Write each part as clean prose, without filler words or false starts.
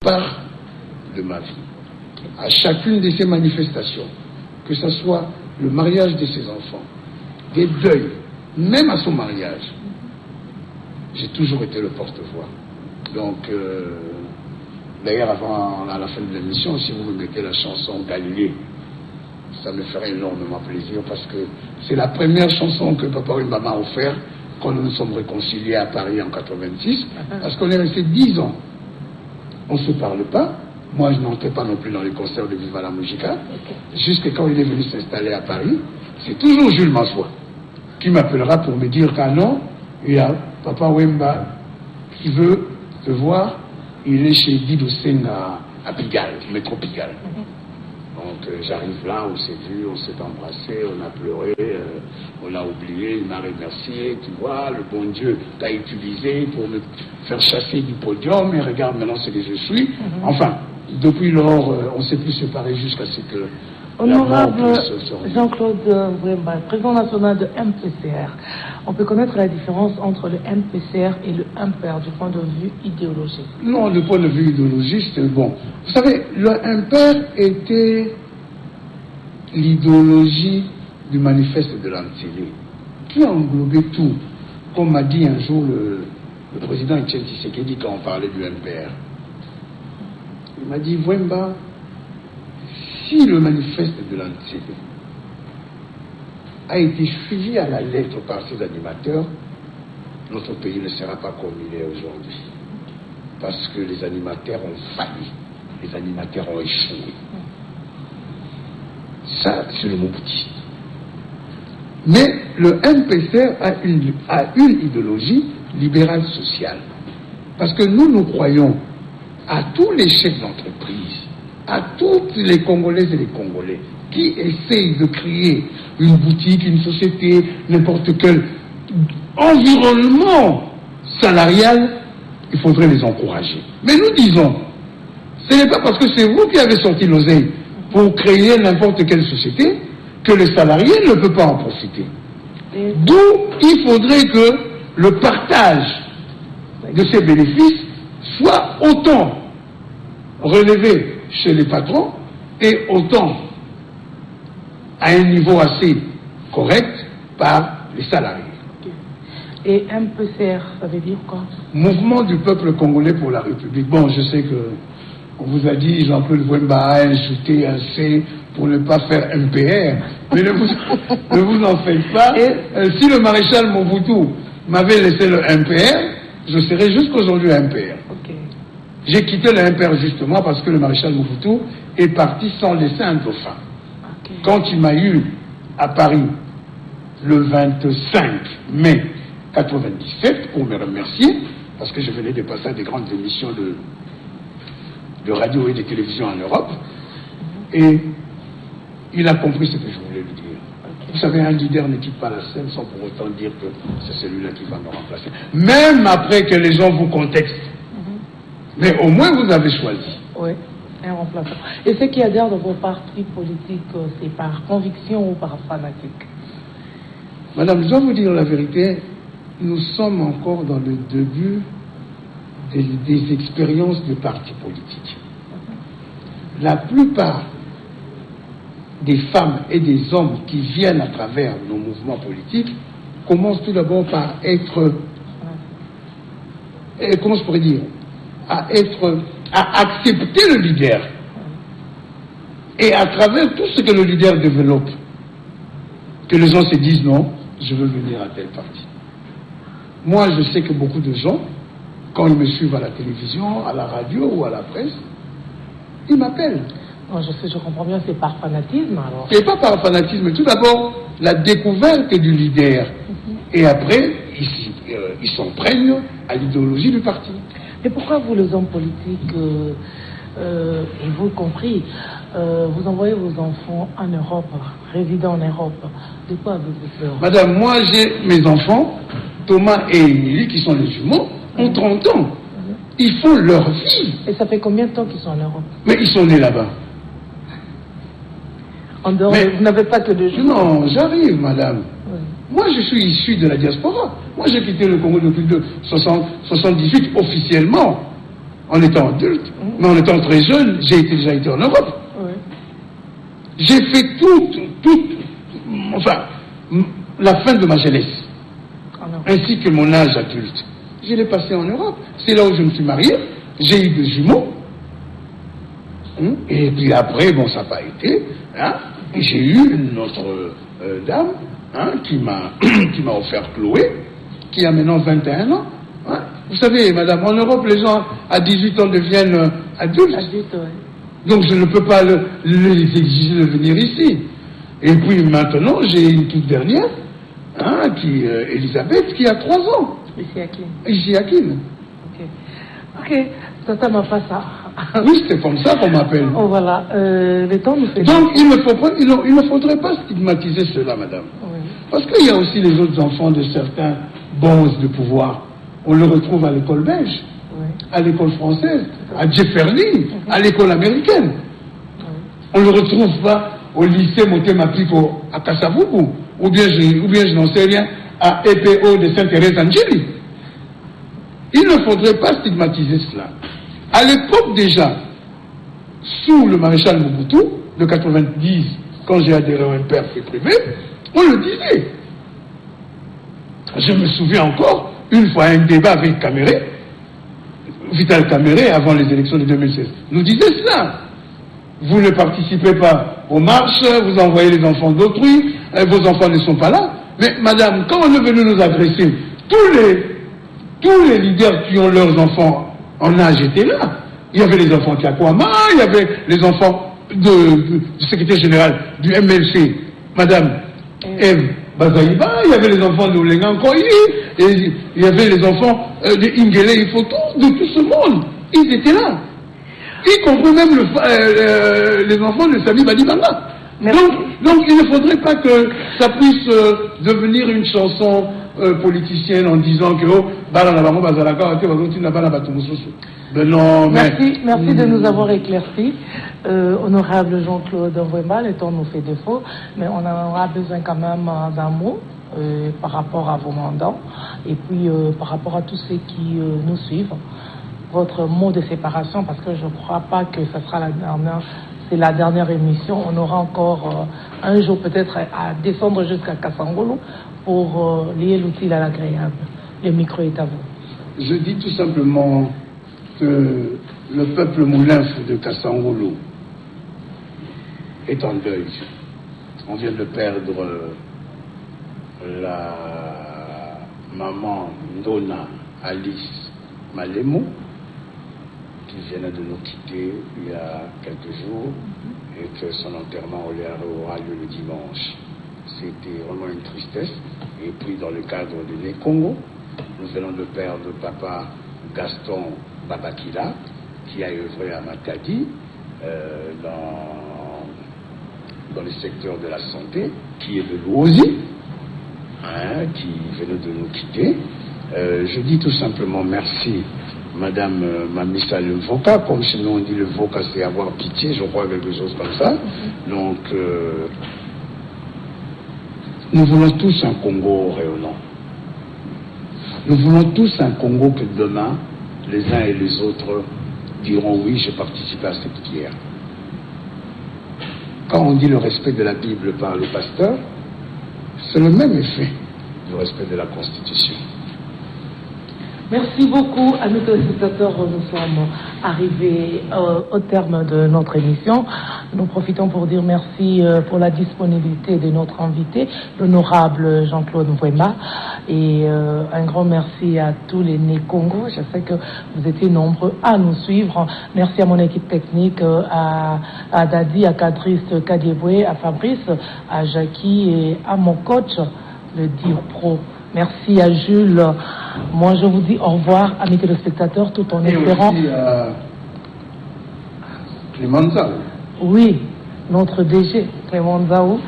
part de ma vie. À chacune de ces manifestations, que ce soit le mariage de ses enfants, des deuils, même à son mariage, j'ai toujours été le porte-voix. Donc, d'ailleurs, à la fin de l'émission, si vous me mettez la chanson Galilée, ça me ferait énormément plaisir parce que c'est la première chanson que Papa Wemba m'a offert quand nous nous sommes réconciliés à Paris en 86, parce qu'on est resté 10 ans. On ne se parle pas. Moi, je n'entrais pas non plus dans les concerts de Viva la Musica. Jusqu'à quand il est venu s'installer à Paris, c'est toujours Jules Massoua qui m'appellera pour me dire qu'à non, il y a Papa Wemba qui veut te voir. Il est chez Dido Senga à Pigalle, métro Pigalle. Donc j'arrive là, on s'est vu, on s'est embrassé, on a pleuré, on l'a oublié, il m'a remercié, tu vois, le bon Dieu t'a utilisé pour me faire chasser du podium, et regarde maintenant ce que je suis. Enfin, depuis lors, on ne s'est plus séparés jusqu'à ce que... Honorable Jean-Claude Wemba, président national de MPCR, on peut connaître la différence entre le MPCR et le MPR du point de vue idéologique? Non, du point de vue idéologique, bon. Vous savez, le MPR était l'idéologie du manifeste de l'Antillé, qui a englobé tout. Comme m'a dit un jour le président Etienne Tshisekedi quand on parlait du MPR. Il m'a dit, Wemba, si le manifeste de l'Antillé a été suivi à la lettre par ses animateurs, notre pays ne sera pas comme il est aujourd'hui. Parce que les animateurs ont failli, les animateurs ont échoué. Ça, c'est le mot boutiste. Mais le MPCR a une idéologie libérale sociale. Parce que nous croyons à tous les chefs d'entreprise, à toutes les Congolaises et les Congolais qui essayent de créer une boutique, une société, n'importe quel environnement salarial, il faudrait les encourager. Mais nous disons, ce n'est pas parce que c'est vous qui avez sorti l'oseille pour créer n'importe quelle société que les salariés ne peuvent pas en profiter. D'où il faudrait que le partage de ces bénéfices soit autant relevé chez les patrons et autant à un niveau assez correct par les salariés. Et MPCR, ça veut dire quoi? Mouvement du peuple congolais pour la République. Bon, je sais que on vous a dit Jean-Claude Wemba a ajouté un C pour ne pas faire MPR, mais ne vous en faites pas. Si le maréchal Mobutu m'avait laissé le MPR, je serais jusqu'aujourd'hui MPR. Okay. J'ai quitté le MPR justement parce que le maréchal Mobutu est parti sans laisser un dauphin. Okay. Quand il m'a eu à Paris le 25 mai 97 pour me remercier, parce que je venais de passer à des grandes émissions de radio et de télévision en Europe, et il a compris ce que je voulais lui dire. Okay. Vous savez, un leader ne quitte pas la scène sans pour autant dire que c'est celui-là qui va me remplacer. Même après que les gens vous contextent. Mais au moins vous avez choisi. Oui, un remplaçant. Et ceux qui adhèrent dans vos partis politiques, c'est par conviction ou par fanatique? Madame, je dois vous dire la vérité, nous sommes encore dans le début des expériences de partis politiques. La plupart des femmes et des hommes qui viennent à travers nos mouvements politiques commencent tout d'abord par être, comment je pourrais dire, à accepter le leader. Et à travers tout ce que le leader développe, que les gens se disent non, je veux venir à tel parti. Moi, je sais que beaucoup de gens, quand ils me suivent à la télévision, à la radio ou à la presse, ils m'appellent. Non, je sais, je comprends bien, c'est par fanatisme alors. C'est pas par fanatisme. Tout d'abord, la découverte du leader. Et après, ils s'en prennent à l'idéologie du parti. Mais pourquoi vous, les hommes politiques, et vous compris, vous envoyez vos enfants en Europe, résidant en Europe? De quoi avez-vous peur? Madame, moi j'ai mes enfants, Thomas et Émilie, qui sont les jumeaux, ont 30 ans. Ils font leur vie. Et ça fait combien de temps qu'ils sont en Europe? Mais ils sont nés là-bas. En dehors, vous n'avez pas que 2 jours? Non, j'arrive, madame. Oui. Moi, je suis issu de la diaspora. Moi, j'ai quitté le Congo depuis 78 officiellement. en étant adulte, mais en étant très jeune, j'ai déjà été en Europe. Oui. J'ai fait enfin, la fin de ma jeunesse, ainsi que mon âge adulte. Je l'ai passé en Europe. C'est là où je me suis marié. J'ai eu 2 jumeaux. Et puis après, bon, ça n'a pas été. Hein, et j'ai eu une autre dame qui m'a offert Chloé, qui a maintenant 21 ans. Hein. Vous savez, madame, en Europe, les gens à 18 ans deviennent adultes. Donc je ne peux pas les exiger de venir ici. Et puis maintenant, j'ai une toute dernière, Elisabeth, qui a 3 ans. Ici à Kin. Ok, Tata Mapassa. Oui, c'est comme ça qu'on m'appelle. Oh voilà, le temps nous fait... Donc il ne faudrait pas stigmatiser cela, madame. Oui. Parce qu'il y a aussi les autres enfants de certains bons de pouvoir. On le retrouve à l'école belge, oui, à l'école française, à Jefferlin, à l'école américaine. Oui. On ne le retrouve pas au lycée Motema-Pico à Kasavubu, ou bien je n'en sais rien, à EPO de Sainte-Thérèse Angeli. Il ne faudrait pas stigmatiser cela. À l'époque déjà, sous le maréchal Mobutu, de 90, quand j'ai adhéré à un père privé, on le disait. Je me souviens encore, une fois, un débat avec Caméré, Vital Caméré, avant les élections de 2016, nous disait cela. Vous ne participez pas aux marches, vous envoyez les enfants d'autrui, vos enfants ne sont pas là. Mais madame, quand on est venu nous adresser, tous les leaders qui ont leurs enfants en âge étaient là. Il y avait les enfants de Kakwama, il y avait les enfants du secrétaire général du MLC, madame Eve Bazaïba, il y avait les enfants de Olengankoyi, et il y avait les enfants de Ingele Ifoto, de tout ce monde. Ils étaient là. Y compris même les enfants de Sami Badibanga. Donc il ne faudrait pas que ça puisse devenir une chanson politicienne en disant que non, mais... Merci de nous avoir éclaircis. Honorable Jean-Claude Mvwemba, le temps nous fait défaut, mais on aura besoin quand même d'un mot par rapport à vos mandats et puis par rapport à tous ceux qui nous suivent. Votre mot de séparation, parce que je ne crois pas que ça sera la dernière, c'est la dernière émission. On aura encore un jour peut-être à descendre jusqu'à Kassangolo pour lier l'utile à l'agréable. Le micro est à vous. Je dis tout simplement que le peuple moulinf de Kassangolo est en deuil. On vient de perdre la maman Ndona Alice Malemo, qui vient de nous quitter il y a quelques jours, et que son enterrement aura lieu le dimanche. C'était vraiment une tristesse. Et puis dans le cadre de Nekongo, nous venons de perdre papa Gaston Babakila, qui a œuvré à Matadi dans le secteur de la santé, qui est de Louosi, qui venait de nous quitter. Je dis tout simplement merci, Madame Mamissa le Voca, comme chez nous on dit le Voca, c'est avoir pitié, je crois, quelque chose comme ça. Donc, nous voulons tous un Congo rayonnant. Nous voulons tous un Congo que demain, les uns et les autres diront oui, j'ai participé à cette pierre. Quand on dit le respect de la Bible par le pasteur, c'est le même effet du respect de la Constitution. Merci beaucoup à nos téléspectateurs. Nous sommes arrivés au terme de notre émission. Nous profitons pour dire merci pour la disponibilité de notre invité, l'honorable Jean-Claude Mvwemba. Et un grand merci à tous les Né-Congo. Je sais que vous étiez nombreux à nous suivre. Merci à mon équipe technique, à Dadi, à Cadris Kadieboué, à Fabrice, à Jackie et à mon coach, le Dire Pro. Merci à Jules. Moi, je vous dis au revoir à mes téléspectateurs tout en espérant... Et aussi à Clément Nzao. Oui, notre DG, Clément Nzao.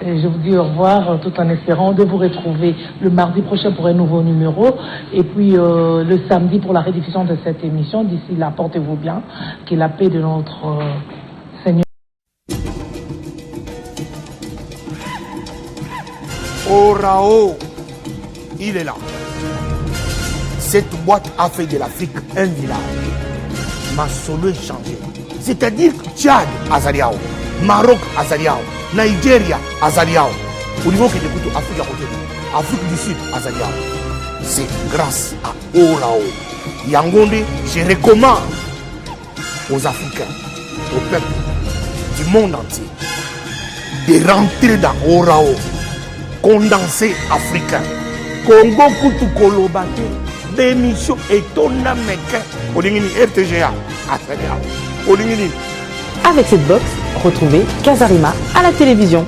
Et je vous dis au revoir tout en espérant de vous retrouver le mardi prochain pour un nouveau numéro. Et puis le samedi pour la rediffusion de cette émission. D'ici là, portez-vous bien. Que la paix de notre Seigneur. Orao. Il est là. Cette boîte a fait de l'Afrique un village. ma solo est changé. C'est-à-dire que Tchad, Azaliao, Maroc, Azaliao, Nigeria, Azaliao, au niveau qui est écoute Afrique à côté, Afrique du Sud, Azaliao. C'est grâce à Orao. Yangonde, je recommande aux Africains, au peuple du monde entier, de rentrer dans Orao, condensé africain. Congo Koutou Kolobate, d'émission et ton américain, Olingini RTGA, Azaliao, Olingini. Avec cette box, retrouvez Casarima à la télévision.